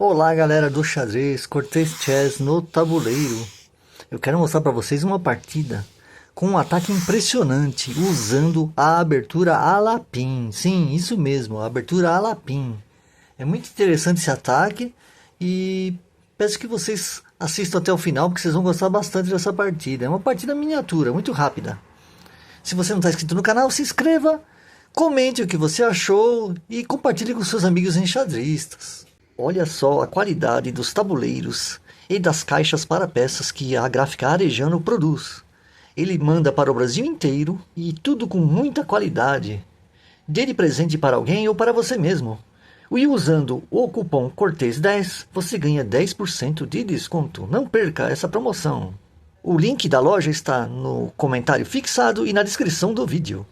Olá galera do xadrez, Cortez Chess no tabuleiro. Eu quero mostrar para vocês uma partida com um ataque impressionante usando a abertura Alapin. Sim, isso mesmo, a abertura Alapin. É muito interessante esse ataque e peço que vocês assistam até o final porque vocês vão gostar bastante dessa partida. É uma partida miniatura, muito rápida. Se você não está inscrito no canal, se inscreva, comente o que você achou e compartilhe com seus amigos enxadristas. Olha só a qualidade dos tabuleiros e das caixas para peças que a gráfica Arejano produz. Ele manda para o Brasil inteiro e tudo com muita qualidade. Dê de presente para alguém ou para você mesmo. E usando o cupom Cortez10, você ganha 10% de desconto. Não perca essa promoção. O link da loja está no comentário fixado e na descrição do vídeo.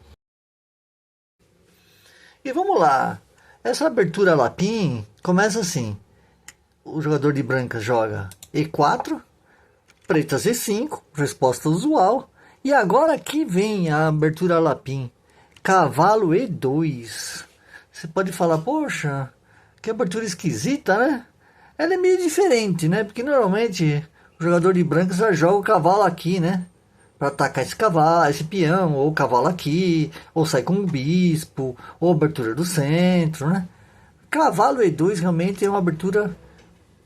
E vamos lá. Essa abertura Lapin começa assim. O jogador de brancas joga E4, pretas E5, resposta usual. E agora aqui vem a abertura Lapin. Cavalo E2. Você pode falar, poxa, que abertura esquisita, né? Ela é meio diferente, né? Porque normalmente o jogador de brancas já joga o cavalo aqui, né? Para atacar esse cavalo, esse peão, ou o cavalo aqui, ou sai com o bispo, ou abertura do centro, né? Cavalo E2 realmente é uma abertura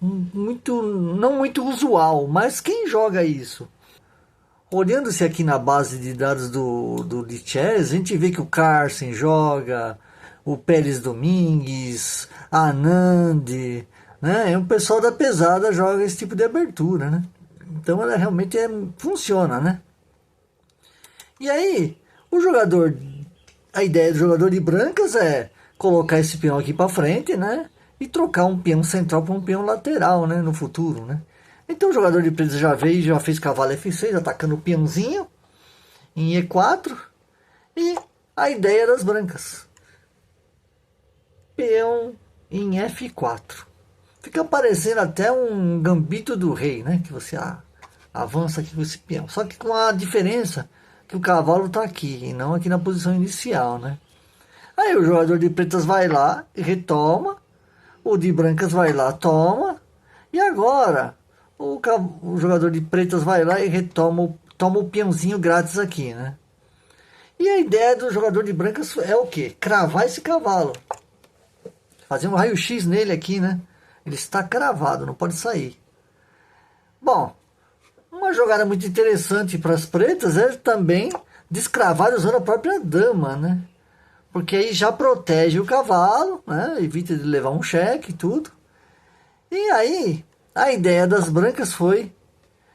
não muito usual, mas quem joga isso? Olhando-se aqui na base de dados do chess, a gente vê que o Carlsen joga, o Pérez Domingues, a Anand, né? O pessoal da pesada joga esse tipo de abertura, né? Então ela realmente funciona, né? E aí, a ideia do jogador de brancas é colocar esse peão aqui para frente, né? E trocar um peão central por um peão lateral, né? No futuro, né? Então o jogador de pretas já veio, já fez cavalo F6, atacando o peãozinho em E4. E a ideia das brancas. Peão em F4. Fica parecendo até um gambito do rei, né? Que você avança aqui com esse peão. Só que com a diferença que o cavalo está aqui e não aqui na posição inicial, né? Aí o jogador de pretas vai lá e retoma, o de brancas vai lá, toma, e agora o jogador de pretas vai lá e retoma, toma o peãozinho grátis aqui, né? E a ideia do jogador de brancas é o quê? Cravar esse cavalo. Fazer um raio-x nele aqui, né? Ele está cravado, não pode sair. Bom, uma jogada muito interessante para as pretas é também descravar usando a própria dama, né? Porque aí já protege o cavalo, né? Evita de levar um cheque e tudo. E aí, a ideia das brancas foi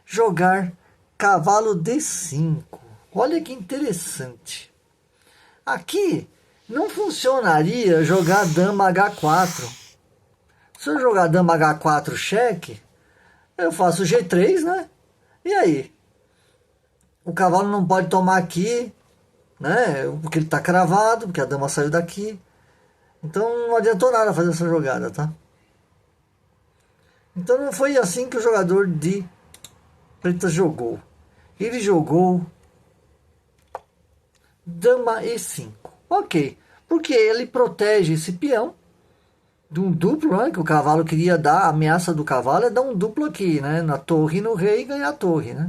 jogar cavalo D5. Olha que interessante. Aqui não funcionaria jogar dama H4. Se eu jogar dama H4 cheque, eu faço G3, né? E aí? O cavalo não pode tomar aqui, né? Porque ele está cravado, porque a dama saiu daqui. Então não adiantou nada fazer essa jogada, tá? Então não foi assim que o jogador de pretas jogou. Ele jogou dama E5. Ok, porque ele protege esse peão de um duplo, né? Que o cavalo queria dar, a ameaça do cavalo é dar um duplo aqui, né? Na torre e no rei e ganhar a torre, né?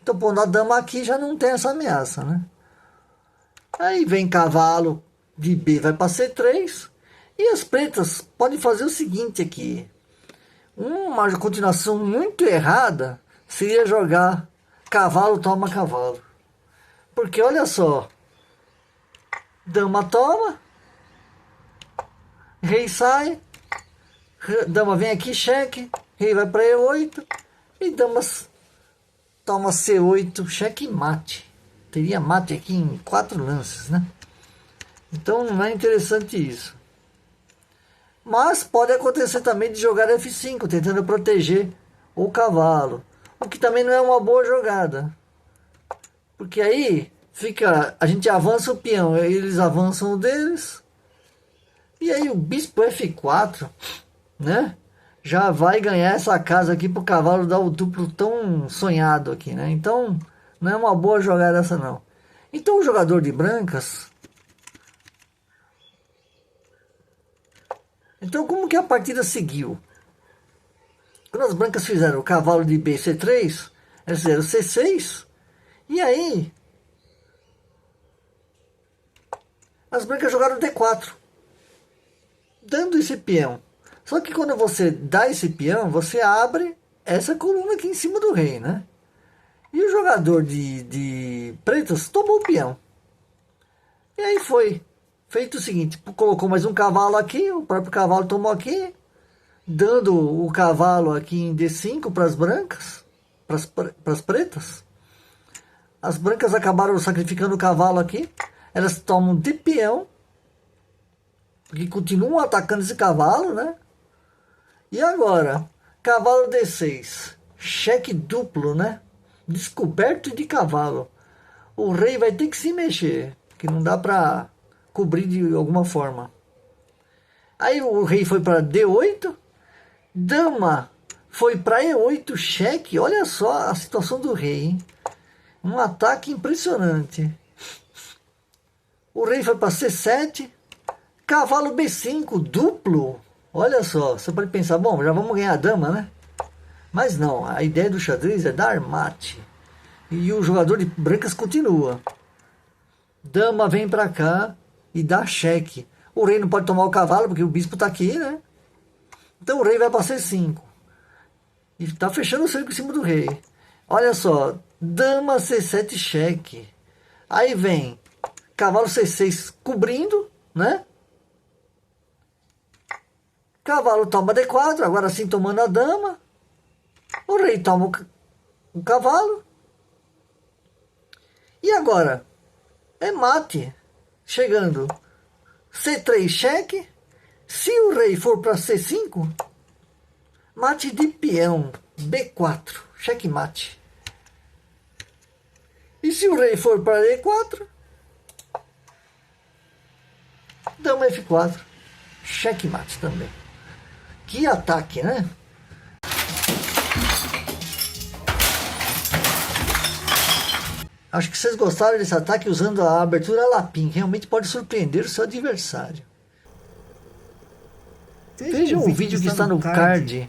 Então pondo a dama aqui já não tem essa ameaça, né? Aí vem cavalo de B, vai para C3. E as pretas podem fazer o seguinte aqui. Uma continuação muito errada seria jogar cavalo toma cavalo. Porque olha só. Dama toma. Rei sai. Dama vem aqui, cheque. Rei vai para E8. E damas toma C8, cheque e mate. Teria mate aqui em 4 lances, né? Então não é interessante isso. Mas pode acontecer também de jogar F5, tentando proteger o cavalo. O que também não é uma boa jogada. Porque aí a gente avança o peão, eles avançam o deles. E aí o bispo F4, né? Já vai ganhar essa casa aqui para o cavalo dar o duplo tão sonhado aqui, né? Então não é uma boa jogada essa não. Então o jogador de brancas... Então como que a partida seguiu? Quando as brancas fizeram o cavalo de B, C3, elas fizeram C6, e aí as brancas jogaram D4, dando esse peão. Só que quando você dá esse peão, você abre essa coluna aqui em cima do rei, né? E o jogador de pretas tomou o peão. E aí foi feito o seguinte, colocou mais um cavalo aqui, o próprio cavalo tomou aqui, dando o cavalo aqui em D5 para as brancas, para as pretas. As brancas acabaram sacrificando o cavalo aqui, elas tomam de peão, porque continuam atacando esse cavalo, né? E agora, cavalo D6, cheque duplo, né? Descoberto de cavalo. O rei vai ter que se mexer, que não dá para cobrir de alguma forma. Aí o rei foi para D8, dama foi para E8, cheque. Olha só a situação do rei, hein? Um ataque impressionante. O rei foi para C7, cavalo B5, duplo. Olha só, você pode pensar, bom, já vamos ganhar a dama, né? Mas não, a ideia do xadrez é dar mate. E o jogador de brancas continua. Dama vem para cá e dá cheque. O rei não pode tomar o cavalo porque o bispo está aqui, né? Então o rei vai para C5. E está fechando o cerco em cima do rei. Olha só, dama C7 cheque. Aí vem cavalo C6 cobrindo, né? Cavalo toma D4, agora sim tomando a dama. O rei toma o cavalo. E agora? É mate. Chegando. C3 cheque. Se o rei for para C5, mate de peão. B4. Cheque mate. E se o rei for para E4, dama F4. Cheque mate também. Que ataque, né? Acho que vocês gostaram desse ataque usando a abertura Lapin. Realmente pode surpreender o seu adversário. Vejam o vídeo que está no card,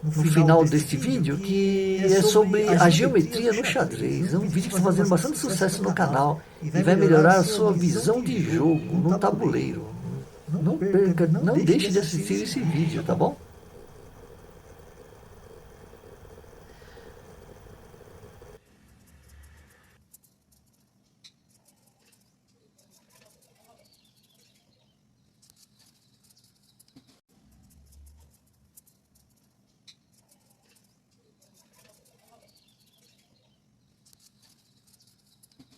no final deste vídeo, que é sobre a geometria no xadrez. É um vídeo que está fazendo bastante sucesso no canal e vai melhorar a sua visão de jogo no tabuleiro. Não perca, não deixe de assistir esse vídeo, tá bom?